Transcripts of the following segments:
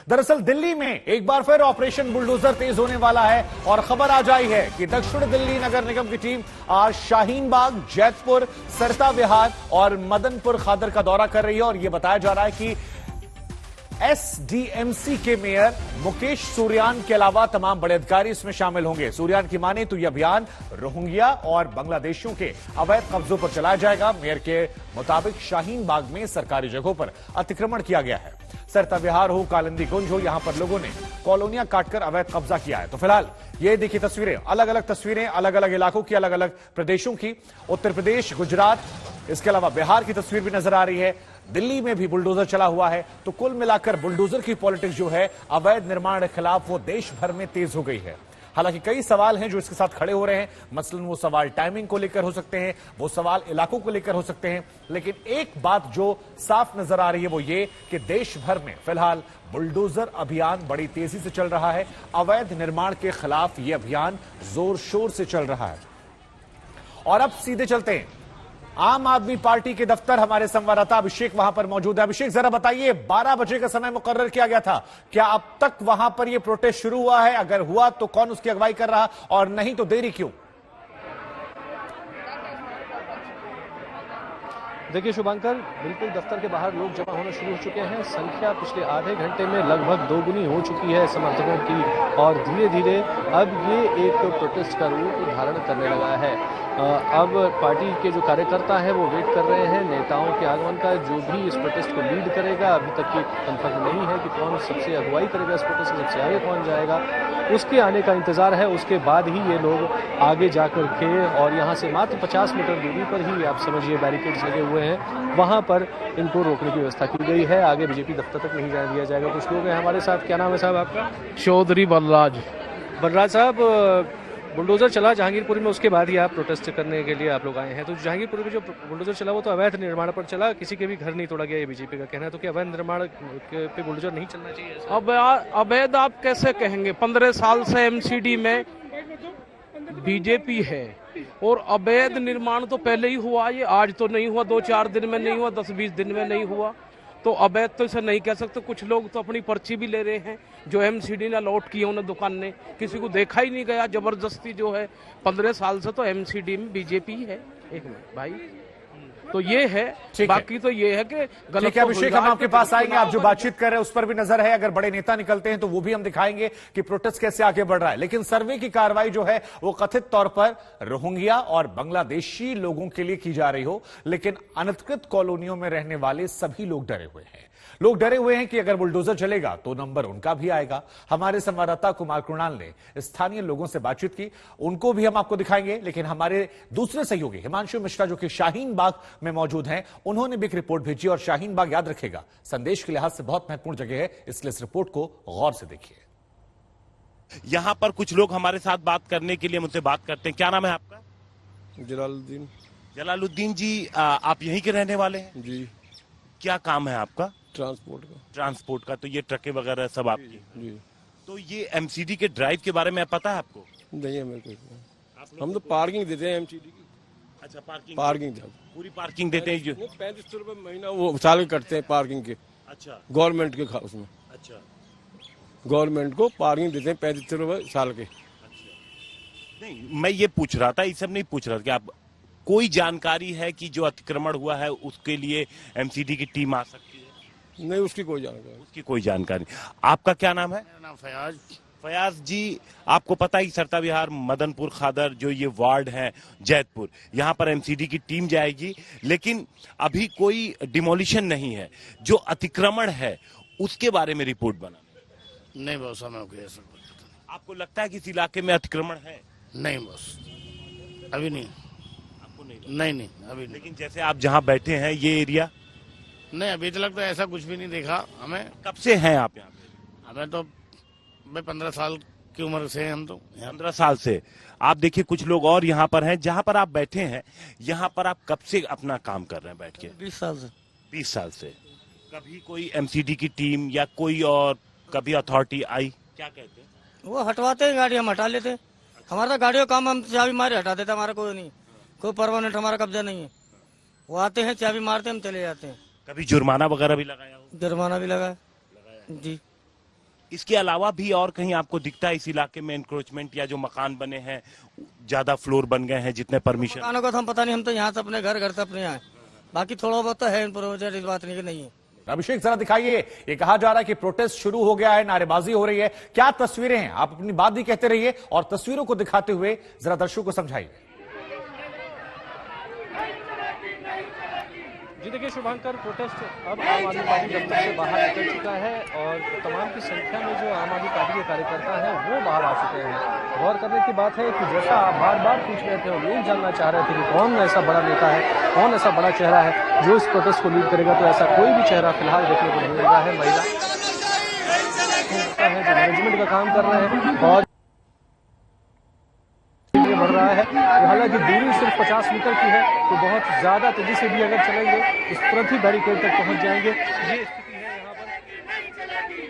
दरअसल दिल्ली में एक बार फिर ऑपरेशन बुलडोजर तेज होने वाला है और खबर आज आई है कि दक्षिण दिल्ली नगर निगम की टीम आज शाहीन बाग, जैतपुर, सरता विहार और मदनपुर खादर का दौरा कर रही है और यह बताया जा रहा है कि एसडीएमसी के मेयर मुकेश सूर्यान के अलावा तमाम बड़े अधिकारी इसमें शामिल होंगे। सूर्यान की माने तो यह अभियान रोहिंग्या और बांग्लादेशियों के अवैध कब्जों पर चलाया जाएगा। मेयर के मुताबिक शाहीन बाग में सरकारी जगहों पर अतिक्रमण किया गया है। सरता विहार हो, कालिंदी गुंज हो, यहां पर लोगों ने कॉलोनियां काटकर अवैध कब्जा किया है। तो फिलहाल ये देखिए तस्वीरें, अलग अलग तस्वीरें, अलग अलग इलाकों की, अलग अलग प्रदेशों की। उत्तर प्रदेश, गुजरात, इसके अलावा बिहार की तस्वीर भी नजर आ रही है। दिल्ली में भी बुलडोजर चला हुआ है। तो कुल मिलाकर बुलडोजर की पॉलिटिक्स जो है अवैध निर्माण के खिलाफ वो देश भर में तेज हो गई है। हालांकि कई सवाल हैं जो इसके साथ खड़े हो रहे हैं। मसलन वो सवाल टाइमिंग को लेकर हो सकते हैं, वो सवाल इलाकों को लेकर हो सकते हैं, लेकिन एक बात जो साफ नजर आ रही है वो ये कि देश भर में फिलहाल बुलडोजर अभियान बड़ी तेजी से चल रहा है। अवैध निर्माण के खिलाफ यह अभियान जोर शोर से चल रहा है। और अब सीधे चलते हैं आम आदमी पार्टी के दफ्तर। हमारे संवाददाता अभिषेक वहां पर मौजूद है। अभिषेक, जरा बताइए, 12 बजे का समय मुकर्रर किया गया था, क्या अब तक वहां पर यह प्रोटेस्ट शुरू हुआ है? अगर हुआ तो कौन उसकी अगुवाई कर रहा, और नहीं तो देरी क्यों? देखिए शुभांकर, बिल्कुल दफ्तर के बाहर लोग जमा होना शुरू हो चुके हैं। संख्या पिछले आधे घंटे में लगभग दोगुनी हो चुकी है समर्थकों की, और धीरे धीरे अब ये एक प्रोटेस्ट का रूप धारण करने लगा है। अब पार्टी के जो कार्यकर्ता हैं वो वेट कर रहे हैं नेताओं के आगमन का। जो भी इस प्रोटेस्ट को लीड करेगा, अभी तक ये कंफर्म नहीं है कि कौन सबसे अगुवाई करेगा इस प्रोटेस्ट में, सबसे आगे कौन जाएगा, उसके आने का इंतजार है। उसके बाद ही ये लोग आगे जाकर के, और यहाँ से मात्र 50 मीटर दूरी पर ही आप समझिए बैरिकेड्स लगे हुए हैं, वहाँ पर इनको रोकने की व्यवस्था की गई है। आगे बीजेपी दफ्तर तक नहीं जाने दिया जाएगा। कुछ लोग हैं हमारे साथ। क्या नाम है साहब आपका? चौधरी बलराज। बलराज साहब, बुलडोजर चला जहांगीरपुर में, उसके बाद ही आप प्रोटेस्ट करने के लिए आप लोग आए हैं। तो जहांगीरपुर में जो बुलडोजर चला वो तो अवैध निर्माण पर चला, किसी के भी घर नहीं तोड़ा गया, ये बीजेपी का कहना है। तो क्या अवैध निर्माण पे बुलडोजर नहीं चलना चाहिए? अब अवैध आप कैसे कहेंगे? 15 साल से एमसीडी में बीजेपी है, और अवैध निर्माण तो पहले ही हुआ, ये आज तो नहीं हुआ, 2-4 दिन में नहीं हुआ, 10-20 दिन में नहीं हुआ। तो अवैध तो इसे नहीं कह सकते। कुछ लोग तो अपनी पर्ची भी ले रहे हैं जो एमसीडी ने अलॉट की है उन्हें दुकान ने, किसी को देखा ही नहीं गया। जबरदस्ती जो है 15 साल से तो एमसीडी में बीजेपी है। एक मिनट भाई, तो ये है, बाकी तो ये है कि गलत। अभिषेक, हम आपके पास आएंगे। आप जो बातचीत कर रहे हैं उस पर भी नजर है। अगर बड़े नेता निकलते हैं तो वो भी हम दिखाएंगे कि प्रोटेस्ट कैसे आगे बढ़ रहा है। लेकिन सर्वे की कार्रवाई जो है वो कथित तौर पर रोहिंग्या और बांग्लादेशी लोगों के लिए की जा रही हो, लेकिन अनधिकृत कॉलोनियों में रहने वाले सभी लोग डरे हुए हैं। लोग डरे हुए हैं कि अगर बुलडोजर चलेगा तो नंबर उनका भी आएगा। हमारे संवाददाता कुमार कृणाल ने स्थानीय लोगों से बातचीत की, उनको भी हम आपको दिखाएंगे। लेकिन हमारे दूसरे सहयोगी हिमांशु मिश्रा जो कि शाहीन बाग में मौजूद हैं, उन्होंने भी एक रिपोर्ट भेजी। और शाहीन बाग, याद रखेगा, संदेश के लिहाज से बहुत महत्वपूर्ण जगह है, इसलिए इस रिपोर्ट को गौर से देखिए। यहाँ पर कुछ लोग हमारे साथ बात करने के लिए मुझसे बात करते हैं। क्या नाम है आपका? जलालुद्दीन। जलालुद्दीन जी, आप यहीं के रहने वाले हैं? जी। क्या काम है आपका? ट्रांसपोर्ट का। तो ये ट्रकें वगैरह सब आपकी? जी। तो ये एमसीडी के ड्राइव के बारे में पता है आपको? नहीं है मेरे को। हम तो पार्किंग देते हैं एमसीडी की। अच्छा, पार्किंग पूरी पार्किंग देते हैं? 3500 रुपए महीना वो साल के कटते हैं पार्किंग के। अच्छा, गवर्नमेंट के उसमें। अच्छा, गवर्नमेंट को पार्किंग देते हैं 3500 रुपए साल के। अच्छा। नहीं, मैं ये पूछ रहा था, ये सब नहीं पूछ रहा था कि आप कोई जानकारी है कि जो अतिक्रमण हुआ है उसके लिए एमसीडी की टीम आ सकती है? नहीं, उसकी कोई जानकारी। आपका क्या नाम है? मेरा नाम फयाज। फयाज जी, आपको पता है सरता विहार, मदनपुर खादर जो ये वार्ड है, जैतपुर, यहाँ पर एमसीडी की टीम जाएगी, लेकिन अभी कोई डिमोलिशन नहीं है। जो अतिक्रमण है उसके बारे में रिपोर्ट बना नहीं बॉस, हमें ऐसा आपको लगता है कि इस इलाके में अतिक्रमण है? नहीं बॉस, अभी नहीं। आपको नहीं? नहीं अभी नहीं। लेकिन जैसे आप जहाँ बैठे हैं ये एरिया? नहीं, अभी तक तो ऐसा कुछ भी नहीं देखा हमें। कब से हैं आप यहाँ पे? हमें तो 15 साल की उम्र से हैं हम तो। 15 साल से। आप देखिए कुछ लोग और यहाँ पर हैं, जहाँ पर आप बैठे हैं, यहाँ पर आप कब से अपना काम कर रहे हैं बैठ के? 20 साल से। 20 साल से। कभी कोई एमसीडी की टीम या कोई और कभी अथॉरिटी आई? क्या कहते हैं? वो हटवाते हैं गाड़ी, हम हटा लेते हैं। हमारा गाड़ियों का काम, हम चाबी मारे हटा देते, हमारा कोई नहीं, कोई परमानेंट हमारा कब्जा नहीं है। वो आते हैं, चाबी मारते हैं, हम चले जाते हैं। कभी जुर्माना वगैरह भी लगाया हो? जुर्माना भी लगा जी। इसके अलावा भी और कहीं आपको दिखता है इस इलाके में एनक्रोचमेंट या जो मकान बने हैं, ज्यादा फ्लोर बन गए हैं जितने परमिशन? मकानों का तो हम पता नहीं, हम तो यहाँ से अपने घर से अपने यहाँ, बाकी थोड़ा बहुत तो है प्रोजेक्ट, इस बात नहीं कि नहीं है। अभिषेक जरा दिखाइए, ये कहा जा रहा है कि प्रोटेस्ट शुरू हो गया है, नारेबाजी हो रही है, क्या तस्वीरें हैं? आप अपनी बात भी कहते रहिए और तस्वीरों को दिखाते हुए जरा दर्शकों को समझाइए। जी देखिए शुभांकर, प्रोटेस्ट अब आम आदमी पार्टी दफ्तर से बाहर निकल चुका है और तमाम की संख्या में जो आम आदमी पार्टी के कार्यकर्ता हैं वो बाहर आ चुके हैं। गौर करने की बात है कि जैसा आप बार बार पूछ रहे थे और लोग जानना चाह रहे थे कि कौन ऐसा बड़ा नेता है, कौन ऐसा बड़ा चेहरा है जो इस प्रोटेस्ट को लीड करेगा, तो ऐसा कोई भी चेहरा फिलहाल देखने को नहीं मिल रहा है। महिला है जो मैनेजमेंट का काम कर रहे हैं और बढ़ रहा है, हालांकि दूरी सिर्फ 50 मीटर की है, तो बहुत ज्यादा तेजी से भी अगर चलेंगे इस तुरंत ही बैरिकेड तक पहुंच जाएंगे। ये स्थिति है यहाँ पर।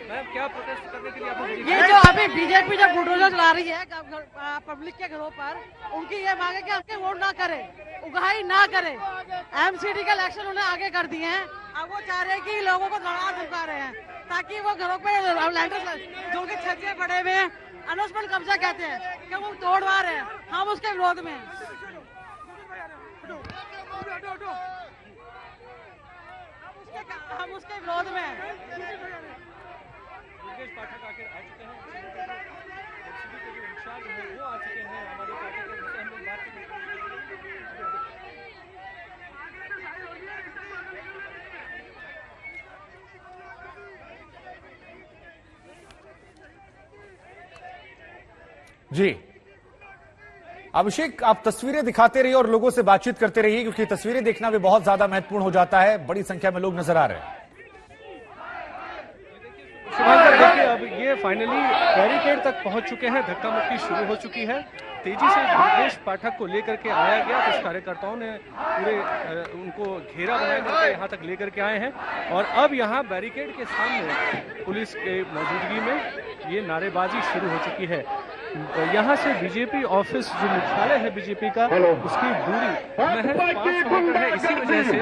मैम, क्या प्रोटेस्ट करने के लिए आप ये जो अभी बीजेपी जब बुलडोजर चला रही है पब्लिक के घरों पर, उनकी ये मांग है कि हमके वोट ना करे, उगाही ना करे। एमसीडी का इलेक्शन उन्हें आगे कर दिए हैं, अब वो चाह रहे हैं कि लोगों को दौड़ा धमका रहे हैं ताकि वो घरों पे लैंडर जो उनके छज्जे पड़े हुए हैं, अनौंसमेंट कब्जा कहते हैं कि वो तोड़वा रहे हैं, हम उसके विरोध में हैं। हम उसके विरोध में हैं। पाठक आकर आ चुके हैं, एमसीडी के जो इंचार्ज हैं वो आ चुके हैं हमारी पार्टी के, उनसे हम लोग बात करेंगे। जी अभिषेक, आप तस्वीरें दिखाते रहिए और लोगों से बातचीत करते रहिए, क्योंकि तस्वीरें देखना भी बहुत ज्यादा महत्वपूर्ण हो जाता है। बड़ी संख्या में लोग नजर आ रहे हैं। देखिए अब ये फाइनली बैरिकेड तक पहुंच चुके हैं, धक्का मुक्की शुरू हो चुकी है। तेजी से ब्रजेश पाठक को लेकर के आया गया, कुछ कार्यकर्ताओं ने पूरे उनको घेरा बना करके यहाँ तक लेकर के आए हैं और अब यहाँ बैरिकेड के सामने पुलिस के मौजूदगी में ये नारेबाजी शुरू हो चुकी है। यहाँ से बीजेपी ऑफिस जो मुख्यालय है बीजेपी का, उसकी दूरी महज 500 मीटर है। इसी वजह से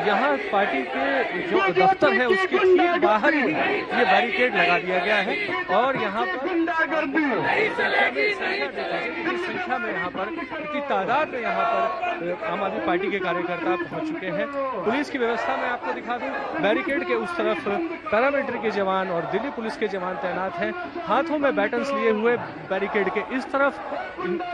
यहाँ पार्टी के जो दफ्तर है उसके ठीक बाहर ही ये बैरिकेड लगा दिया गया है और यहाँ पर संख्या में यहाँ पर इतनी तादाद में यहाँ पर आम आदमी पार्टी के कार्यकर्ता पहुंच चुके हैं। पुलिस की व्यवस्था में आपको दिखा दूं, बैरिकेड के उस तरफ पैरामिलिट्री के जवान और दिल्ली पुलिस के जवान तैनात हैं, हाथों में बैटन्स लिए हुए बैरिकेड के इस तरफ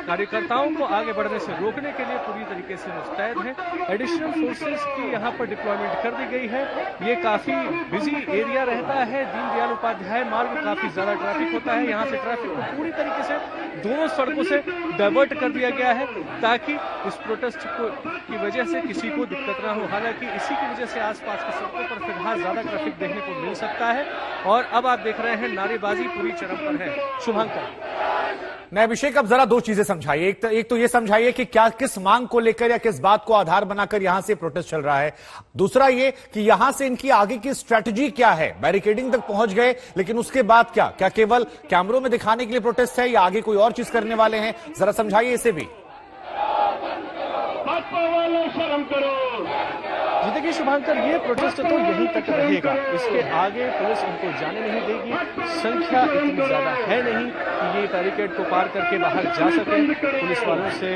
कार्यकर्ताओं को आगे बढ़ने से रोकने के लिए पूरी तरीके से मुस्तैद हैं। एडिशनल फोर्सेस की यहाँ पर डिप्लॉयमेंट कर दी गई है। ये काफी बिजी एरिया रहता है, दीनदयाल उपाध्याय मार्ग, काफी ज्यादा ट्रैफिक होता है। यहाँ से ट्रैफिक को पूरी तरीके से दोनों सड़कों से डाइवर्ट कर दिया गया है ताकि इस प्रोटेस्ट की वजह से किसी को दिक्कत ना हो। हालांकि इसी की वजह से आसपास की सड़कों पर फिलहाल ज्यादा ट्रैफिक देखने को मिल सकता है और अब आप देख रहे हैं नारेबाजी पूरी चरम पर है। शुभंकर। नहीं अभिषेक, अब जरा दो चीजें समझाइए। एक तो ये समझाइए कि क्या किस मांग को लेकर या किस बात को आधार बनाकर यहां से प्रोटेस्ट चल रहा है। दूसरा ये कि यहां से इनकी आगे की स्ट्रेटजी क्या है। बैरिकेडिंग तक पहुंच गए, लेकिन उसके बाद क्या केवल कैमरों में दिखाने के लिए प्रोटेस्ट है या आगे कोई और चीज करने वाले हैं? जरा समझाइए इसे भी। जी देखिए शुभांकर, ये प्रोटेस्ट तो यहीं तक रहेगा, इसके आगे पुलिस इनको जाने नहीं देगी। संख्या इतनी ज्यादा है नहीं कि ये बैरिकेड को पार करके बाहर जा सके, पुलिस वालों से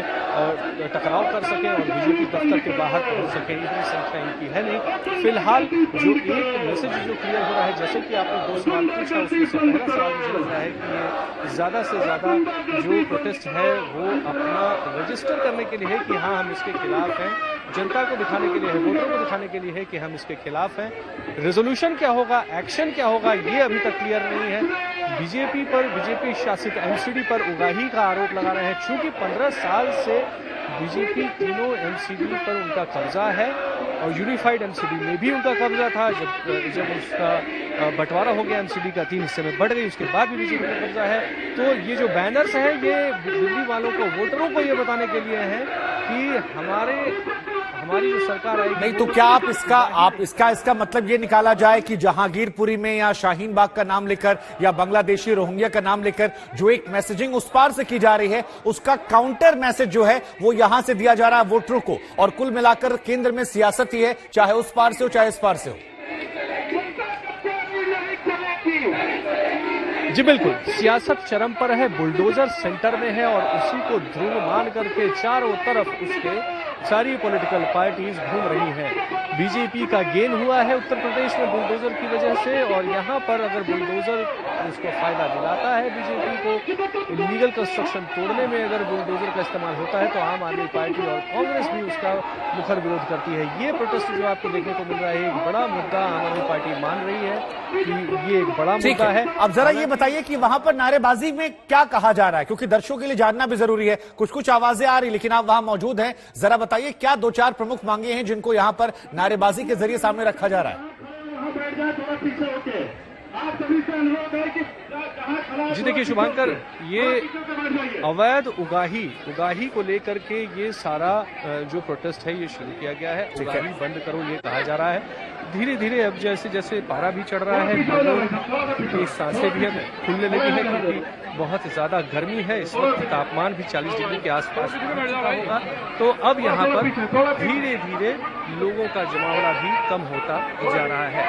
टकराव कर सके और बीजेपी दफ्तर के बाहर पहुंच सके, इतनी संख्या इनकी है नहीं। फिलहाल जो एक मैसेज जो क्लियर हो रहा है, जैसे कि आपने 2 सवाल पूछा, उसमें से पहला सवाल मुझे लग रहा है कि ये ज्यादा से ज्यादा जो प्रोटेस्ट है वो अपना रजिस्टर करने के लिए है कि हाँ हम इसके खिलाफ हैं, जनता को दिखाने के लिए है, वोटरों को दिखाने के लिए है कि हम इसके खिलाफ हैं। रेजोल्यूशन क्या होगा, एक्शन क्या होगा, ये अभी तक क्लियर नहीं है। बीजेपी पर, बीजेपी शासित एमसीडी पर उगाही का आरोप लगा रहे हैं। चूंकि 15 साल से बीजेपी तीनों एमसीडी पर उनका कब्जा है और यूनिफाइड एमसीडी में भी उनका कब्जा था। जब उसका बंटवारा हो गया, एमसीडी का 3 हिस्से में बढ़ गई, उसके बाद भी बीजेपी का कब्जा है। तो ये जो बैनर्स हैं ये दिल्ली वालों को, वोटरों को ये बताने के लिए हैं कि हमारी जो सरकार आएगी। नहीं तो क्या आप इसका मतलब ये निकाला जाए कि जहांगीरपुरी में या शाहीन बाग का नाम लेकर या बांग्लादेशी रोहिंग्या का नाम लेकर जो एक मैसेजिंग उस पार से की जा रही है, उसका काउंटर मैसेज जो है वो यहां से दिया जा रहा है वोटरों को, और कुल मिलाकर केंद्र में सियासत ही है, चाहे उस पार से हो चाहे इस पार से हो। जी बिल्कुल, सियासत चरम पर है, बुलडोजर सेंटर में है और उसी को ध्रुव मान करके चारों तरफ उसके सारी पॉलिटिकल पार्टीज घूम रही हैं। बीजेपी का गेन हुआ है उत्तर प्रदेश में बुलडोजर की वजह से, और यहाँ पर अगर बुलडोजर उसको फायदा दिलाता है बीजेपी को, इलीगल कंस्ट्रक्शन तोड़ने में अगर बुलडोजर का इस्तेमाल होता है तो आम आदमी पार्टी और कांग्रेस भी उसका मुखर विरोध करती है। ये प्रोटेस्ट जो आपको देखने को मिल रहा है एक बड़ा मुद्दा आम आदमी पार्टी मान रही है कि ये एक बड़ा मुद्दा है। अब जरा ये बताइए कि वहां पर नारेबाजी में क्या कहा जा रहा है, क्योंकि दर्शकों के लिए जानना भी जरूरी है। कुछ आवाजें आ रही, लेकिन आप वहां मौजूद हैं, जरा बताइए क्या 2-4 प्रमुख मांगे हैं जिनको यहां पर नारेबाजी के जरिए सामने रखा जा रहा है। जी देखिए शुभांकर, ये अवैध उगाही को लेकर के ये सारा जो प्रोटेस्ट है ये शुरू किया गया है। उगाही बंद करो ये कहा जा रहा है। धीरे धीरे अब जैसे जैसे पारा भी चढ़ रहा है, लोगों की सांसें भी अब खुलने लगी है क्योंकि बहुत ज्यादा गर्मी है। इस वक्त तापमान भी 40 डिग्री के आसपास होगा। तो अब यहाँ पर धीरे धीरे लोगों का जमावड़ा भी कम होता जा रहा है।